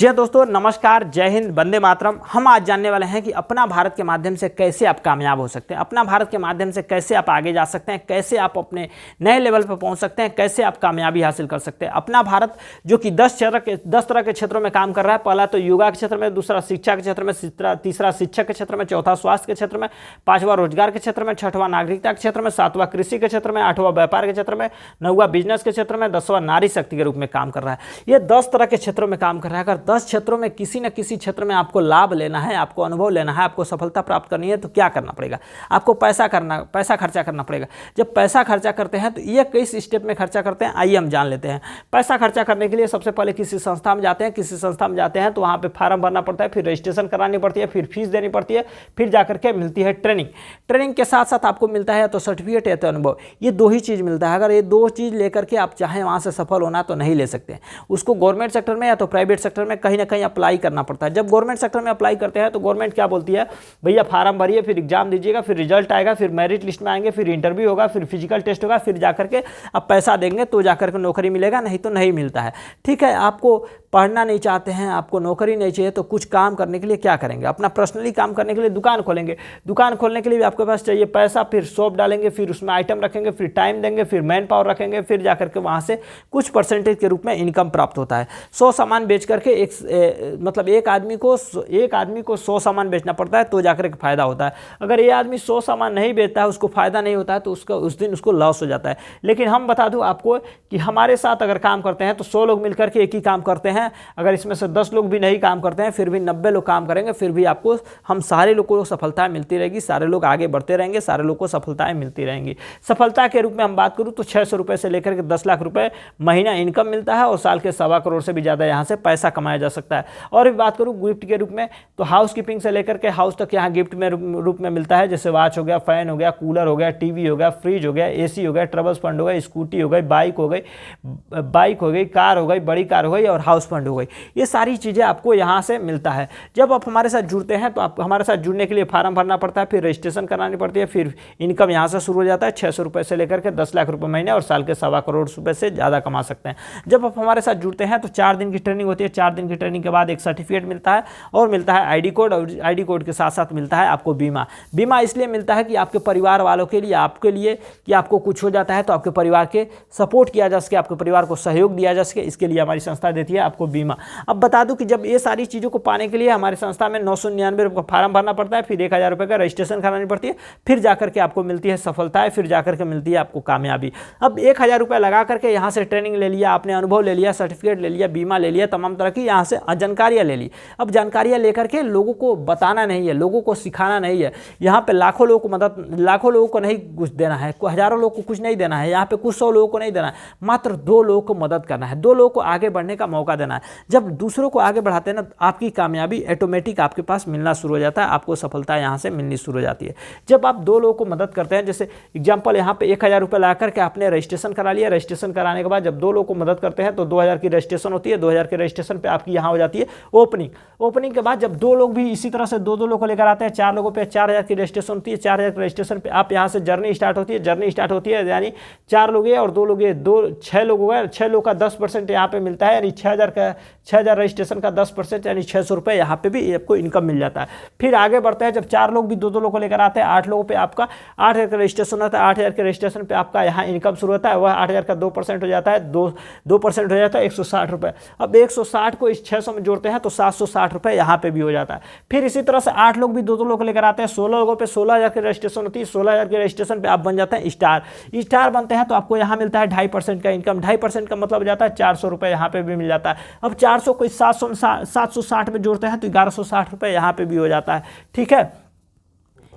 जी हाँ दोस्तों, नमस्कार, जय हिंद, वंदे मातरम। हम आज जानने वाले हैं कि अपना भारत के माध्यम से कैसे आप कामयाब हो सकते हैं, अपना भारत के माध्यम से कैसे आप आगे जा सकते हैं, कैसे आप अपने नए लेवल पर पहुंच सकते हैं, कैसे आप कामयाबी हासिल कर सकते हैं। अपना भारत जो कि 10 तरह के क्षेत्रों में काम कर रहा है। पहला तो योगा के क्षेत्र में, दूसरा शिक्षा के क्षेत्र में, तीसरा शिक्षक के क्षेत्र में, चौथा स्वास्थ्य के क्षेत्र में, पांचवा रोजगार के क्षेत्र में, छठवां नागरिकता के क्षेत्र में, सातवां कृषि के क्षेत्र में, आठवां व्यापार के क्षेत्र में, नौवां बिजनेस के क्षेत्र में, 10वां नारी शक्ति के रूप में काम कर रहा है। ये 10 तरह के क्षेत्रों में काम कर रहा है। अगर 10 क्षेत्रों में किसी न किसी क्षेत्र में आपको लाभ लेना है, आपको अनुभव लेना है, आपको सफलता प्राप्त करनी है, तो क्या करना पड़ेगा? आपको पैसा खर्चा करना पड़ेगा। जब पैसा खर्चा करते हैं तो ये किस स्टेप में खर्चा करते हैं, आइए हम जान लेते हैं। पैसा खर्चा करने के लिए सबसे पहले किसी संस्था में जाते हैं, तो वहाँ पे फार्म भरना पड़ता है, फिर रजिस्ट्रेशन करानी पड़ती है, फिर फीस देनी पड़ती है, फिर जाकर के मिलती है ट्रेनिंग के साथ साथ आपको मिलता है या तो सर्टिफिकेट या तो अनुभव। ये दो ही चीज़ मिलता है। अगर ये दो चीज़ लेकर के आप चाहें वहाँ से सफल होना तो नहीं ले सकते। उसको गवर्नमेंट सेक्टर में या तो प्राइवेट सेक्टर में कहीं ना कहीं अप्लाई करना पड़ता है। जब गवर्नमेंट सेक्टर में अप्लाई करते हैं तो गवर्नमेंट क्या बोलती है, भैया फार्म भरिए, फिर एग्जाम दीजिएगा, फिर रिजल्ट आएगा, फिर मेरिट लिस्ट में आएंगे, फिर इंटरव्यू होगा, फिर फिजिकल टेस्ट होगा, फिर जाकर के आप पैसा देंगे तो जाकर के नौकरी मिलेगा, नहीं तो नहीं मिलता है। ठीक है, आपको पढ़ना नहीं चाहते हैं, आपको नौकरी नहीं चाहिए, तो कुछ काम करने के लिए क्या करेंगे? अपना पर्सनली काम करने के लिए दुकान खोलेंगे। दुकान खोलने के लिए भी आपके पास चाहिए पैसा, फिर शॉप डालेंगे, फिर उसमें आइटम रखेंगे, फिर टाइम देंगे, फिर मैन पावर रखेंगे, फिर जाकर के वहाँ से कुछ परसेंटेज के रूप में इनकम प्राप्त होता है। 100 सामान बेच करके एक आदमी को 100 सामान बेचना पड़ता है तो जाकर के फायदा होता है। अगर ये आदमी 100 सामान नहीं बेचता है, उसको फायदा नहीं होता है, तो उस दिन उसको लॉस हो जाता है। लेकिन हम बता दूं आपको कि हमारे साथ अगर काम करते हैं तो 100 लोग मिलकर के एक ही काम करते हैं। अगर इसमें से 10 लोग भी नहीं काम करते हैं, फिर भी 90 लोग काम करेंगे, फिर भी आपको हम सारे लोग को सफलता मिलती रहेगी, सारे लोग आगे बढ़ते रहेंगे, सारे लोग को सफलताएं मिलती रहेंगी। सफलता के रूप में हम बात करूं तो 600 रुपये से लेकर के 10 लाख रुपए महीना इनकम मिलता है और साल के 1.25 करोड़ से भी ज़्यादा यहाँ से पैसा कमाया जा सकता है। और भी बात करूँ गिफ्ट के रूप में तो हाउस कीपिंग से लेकर के हाउस तक यहाँ गिफ्ट में रूप में मिलता है। जैसे वॉच हो गया, फैन हो गया, कूलर हो गया, टीवी हो गया, फ्रिज हो गया, एसी हो गया, ट्रबल्स फंड हो गया, स्कूटी हो गई, बाइक हो गई, कार हो गई, बड़ी कार हो गई और हाउस फंड हो गई। ये सारी चीज़ें आपको यहाँ से मिलता है। जब आप हमारे साथ जुड़ते हैं तो आप हमारे साथ जुड़ने के लिए फार्म भरना पड़ता है, फिर रजिस्ट्रेशन करानी पड़ती है, फिर इनकम यहाँ से शुरू हो जाता है। 600 रुपये से लेकर के 10 लाख रुपये महीने और साल के 1.25 करोड़ रुपये से ज़्यादा कमा सकते हैं। जब आप हमारे साथ जुड़ते हैं तो 4 दिन की ट्रेनिंग होती है। 4 दिन की ट्रेनिंग के बाद एक सर्टिफिकेट मिलता है और मिलता है आईडी कोड, और आईडी कोड के साथ साथ मिलता है आपको बीमा इसलिए मिलता है कि आपके परिवार वालों के लिए, आपके लिए कि आपको कुछ हो जाता है तो आपके परिवार के सपोर्ट किया जा सके, आपके परिवार को सहयोग दिया जा सके, इसके लिए हमारी संस्था देती है आपको बीमा। अब बता दूं कि जब ये सारी चीज़ों को पाने के लिए हमारी संस्था में 999 रुपये का फार्म भरना पड़ता है, फिर 1000 रुपये का रजिस्ट्रेशन करानी पड़ती है, फिर जाकर के आपको मिलती है सफलता, फिर जाकर के मिलती है आपको कामयाबी। अब 1000 रुपये लगा करके यहाँ से ट्रेनिंग ले लिया, आपने अनुभव ले लिया, सर्टिफिकेट ले लिया, बीमा ले लिया, तमाम तरह की यहाँ से जानकारियाँ ले ली। अब जानकारियाँ लेकर के लोगों को बताना नहीं है, लोगों को सिखाना नहीं है। यहाँ पे लाखों लोगों को नहीं कुछ देना है, हज़ारों लोगों को कुछ नहीं देना है, यहाँ पे कुछ 100 लोगों को नहीं देना है, मात्र 2 लोगों को मदद करना है, 2 लोगों को आगे बढ़ने का मौका देना है। जब दूसरों को आगे बढ़ाते हैं ना, आपकी कामयाबी ऑटोमेटिक आपके पास मिलना शुरू हो जाता है, आपको सफलता यहाँ से मिलनी शुरू हो जाती है। जब आप 2 लोगों को मदद करते हैं, जैसे एग्जाम्पल यहाँ पे 1000 रुपये ला करके आपने रजिस्ट्रेशन करा लिया, रजिस्ट्रेशन कराने के बाद जब 2 लोगों को मदद करते हैं तो 2000 की रजिस्ट्रेशन होती है। 2000 के रजिस्ट्रेशन पे आपकी यहाँ हो जाती है ओपनिंग के बाद जब 2 लोग भी इसी तरह से 2 लोग को लेकर आते हैं, 4 लोगों पे 4000 की रजिस्ट्रेशन होती है। 4000 की रजिस्ट्रेशन पे आप यहाँ से जर्नी स्टार्ट होती है, यानी 4 लोग ये और 2 लोग ये, 6 लोग हो गए, 6 लोग का 10% यहाँ पे मिलता है, यानी 6000 रजिस्ट्रेशन का 10% यानी 600 रुपये यहाँ पे भी आपको इनकम मिल जाता है। फिर आगे बढ़ते हैं, जब 4 लोग भी 2 लोग को लेकर आते हैं, 8 लोगों पे आपका 8000 का रजिस्ट्रेशन होता है। 8000 के रजिस्ट्रेशन पे आपका यहाँ इनकम शुरू होता है, वह 8000 का 2% हो जाता है, 2% हो जाता है 160 रुपये। अब 160 को इस 600 में जोड़ते हैं तो 760 रुपये यहाँ पे भी हो जाता है। फिर इसी तरह से 8 लोग भी 2 लोग को लेकर आते हैं, 16 लोगों पे 16000 की रजिस्ट्रेशन होती है। 16000 के रजिस्ट्रेशन पे आप बन जाते हैं स्टार बनते हैं तो आपको यहाँ मिलता है 2.5% का इनकम। 2.5% का मतलब हो जाता है 400 रुपये यहाँ पे भी मिल जाता है। अब 400 को 760 में जोड़ते हैं तो 1160 रुपये यहाँ पे भी हो जाता है। ठीक है,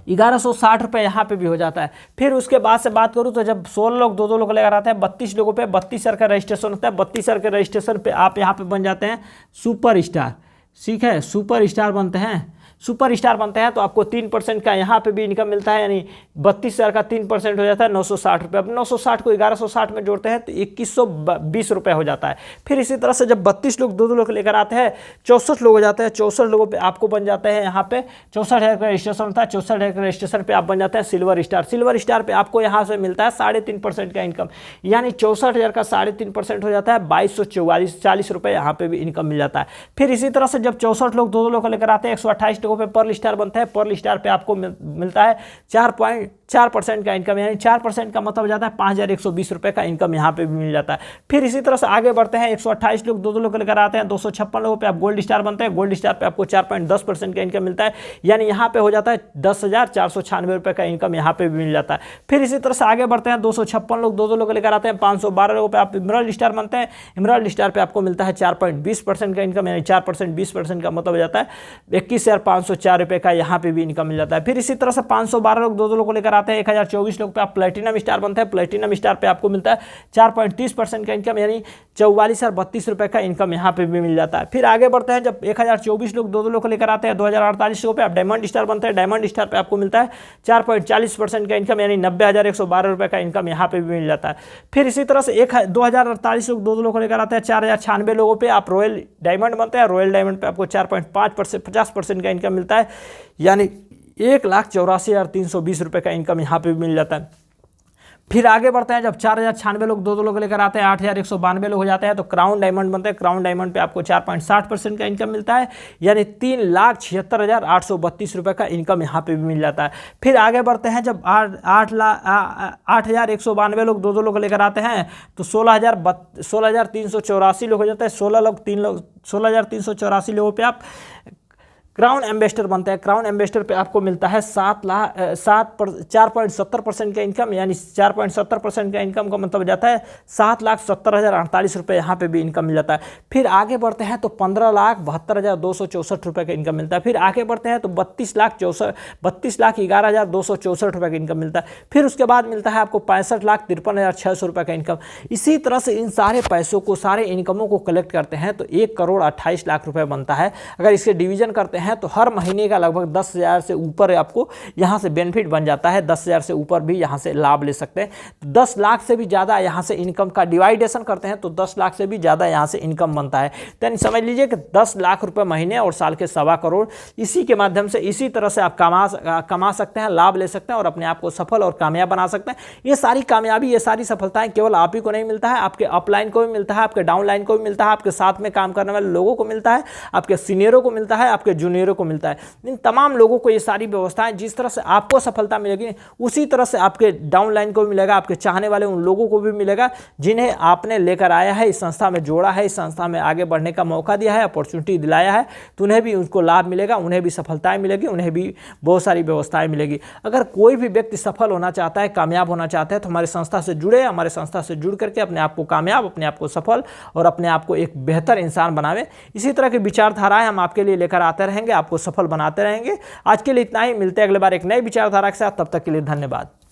1160 रुपये यहाँ पे भी हो जाता है। फिर उसके बाद से बात करूँ तो जब 16 लोग 2 लोग लेकर आते हैं, 32 लोगों पे 32,000 का रजिस्ट्रेशन होता है। 32,000 के रजिस्ट्रेशन पे आप यहाँ पे बन जाते हैं सुपर स्टार। ठीक है, सुपर स्टार बनते हैं। सुपर स्टार बनते हैं तो आपको 3% का यहाँ पे भी इनकम मिलता है, यानी 32,000 का 3% हो जाता है 960 रुपये। अब 960 को 1160 में जोड़ते हैं तो 2120 रुपये हो जाता है। फिर इसी तरह से जब 32 लोग 2 लोग लेकर आते हैं 64 लोग हो जाते हैं, 64 लोगों पे आपको बन जाते हैं यहाँ पे 64,000 का रजिस्ट्रेशन होता है, 64,000 का रजिस्ट्रेशन पे आप बन जाते हैं सिल्वर स्टार। सिल्वर स्टार पे आपको यहाँ से मिलता है 3.5% का इनकम, यानी 64,000 का 3.5% हो जाता है 2240 रुपये यहाँ पे भी इनकम मिल जाता है। फिर इसी तरह से जब 64 लोग 2 लोग लेकर आते हैं 128 लोगों पे पर्ल स्टार बनता है, पर्ल स्टार पे आपको मिलता है 4.4% का इनकम, यानी 4% का मतलब हो जाता है 5,120 रुपये का इनकम यहाँ पे भी मिल जाता है। फिर इसी तरह से आगे बढ़ते हैं 128 लोग 2 लोग लेकर आते हैं 256 लोगों पे आप गोल्ड स्टार बनते हैं, गोल्ड स्टार पे आपको 4.10% का इनकम मिलता है, यानी यहाँ पे हो जाता है 10,496 रुपये का इनकम यहाँ पे भी मिल जाता है। फिर इसी तरह से आगे बढ़ते हैं 256 लोग 2 लोग लेकर आते हैं 512 लोगों पे आप इमराल्ड स्टार बनते हैं, इमराल्ड स्टार पे आपको मिलता है 4.20% का इनकम, यानी 4% 20% का मतलब हो जाता है 21,504 रुपये का यहाँ पे भी इनकम मिल जाता है। फिर इसी तरह से 512 लोग 2 लोग लेकर आते हैं 1024 लोग पे आप प्लेटिनम स्टार बनते हैं, प्लेटिनम स्टार पे आपको मिलता है 4.30% का इनकम, यानी 44,032 रुपये का इनकम यहाँ पे भी मिल जाता है। फिर आगे बढ़ते हैं जब 1024 लोग 2 लोग लेकर आते हैं 2048 लोगों पे आप डायमंड स्टार बनते हैं, डायमंड स्टार पे आपको मिलता है 4.40% का इनकम, यानी 90,112 रुपये का इनकम यहाँ पे भी मिल जाता है। फिर इसी तरह से 2048 लोग 2 लोग लेकर आते हैं 4,096 लोगों पे आप रॉयल डायमंड बनते हैं, रॉयल डायमंड पे आपको 4.50% का इनकम मिलता है, यानी 1,84,320 रुपये का इनकम यहाँ पे भी मिल जाता है। फिर आगे बढ़ते हैं जब 4,096 लोग 2 लोग लेकर आते हैं 8,192 लोग हो जाते हैं तो क्राउन डायमंड बनते हैं, क्राउन डायमंड पे आपको 4.60% का इनकम मिलता है, यानी 3,76,832 रुपये का इनकम यहाँ पे भी मिल जाता है। फिर आगे बढ़ते हैं जब 8,192 लोग 2 लोग लेकर आते हैं तो 16,384 लोग हो जाते हैं, 16,384 लोगों पे आप क्राउन एम्बेसडर बनते हैं, क्राउन एम्बेसडर पे आपको मिलता है 4.70% का इनकम, यानी 4.70% का इनकम का मतलब हो जाता है 7,70,048 रुपये यहाँ पे भी इनकम मिल जाता है। फिर आगे बढ़ते हैं तो 15,72,264 रुपये का इनकम मिलता है। फिर आगे बढ़ते हैं तो 32,11,264 रुपये का इनकम मिलता है। फिर उसके बाद मिलता है आपको 65,53,600 रुपये का इनकम। इसी तरह से इन सारे पैसों को, सारे इनकमों को कलेक्ट करते हैं तो 1,28,00,000 रुपये बनता है। अगर इसके डिवीजन करते हैं तो हर महीने का लगभग 10,000 से ऊपर आपको यहाँ से बेनिफिट बन जाता है, 10,000 से ऊपर भी यहाँ से लाभ ले सकते हैं। 10 लाख से भी ज़्यादा यहाँ से इनकम का डिवाइडेशन करते हैं तो 10 लाख से भी ज़्यादा यहाँ से इनकम बनता है। तो समझ लीजिए कि 10 लाख रुपए महीने और साल के 1.25 करोड़, इसी के माध्यम से इसी तरह से आप कमा सकते हैं, लाभ ले सकते हैं और अपने आप को सफल और कामयाब बना सकते हैं। ये सारी कामयाबी, ये सारी सफलताएं केवल आप ही को नहीं मिलता है, आपके अपलाइन को भी मिलता है, आपके डाउनलाइन को भी मिलता है, आपके साथ में काम करने वाले लोगों को मिलता है, आपके सीनियरों को मिलता है, आपके जूनियरों को मिलता है। इन तमाम लोगों को ये सारी व्यवस्थाएं, जिस तरह से आपको सफलता मिलेगी उसी तरह से आपके डाउनलाइन को भी मिलेगा, आपके चाहने वाले उन लोगों को भी मिलेगा जिन्हें आपने लेकर आया है, इस संस्था में जोड़ा है, इस संस्था में आगे बढ़ने का मौका दिया है, अपॉर्चुनिटी दिलाया है, तो उन्हें भी उनको लाभ मिलेगा, उन्हें भी सफलताएं मिलेगी, उन्हें भी बहुत सारी व्यवस्थाएं मिलेगी। अगर कोई भी व्यक्ति सफल होना चाहता है, कामयाब होना चाहता है तो हमारे संस्था से जुड़े, हमारे संस्था से जुड़ करके अपने आप को कामयाब, अपने आप को सफल और अपने आप को एक बेहतर इंसान बनावे। इसी तरह की विचारधाराएं हम आपके लिए लेकर आते रहेंगे, आपको सफल बनाते रहेंगे। आज के लिए इतना ही, मिलते हैं अगले बार एक नई विचारधारा के साथ, तब तक के लिए धन्यवाद।